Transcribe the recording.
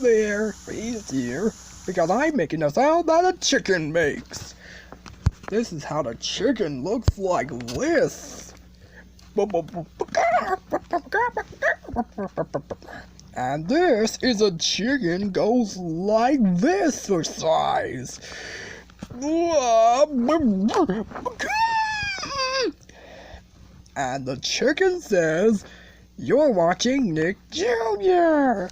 easier, because I'm making the sound that a chicken makes. This is how the chicken looks like this. And this is a chicken goes like this for size. And the chicken says, "You're watching Nick Jr."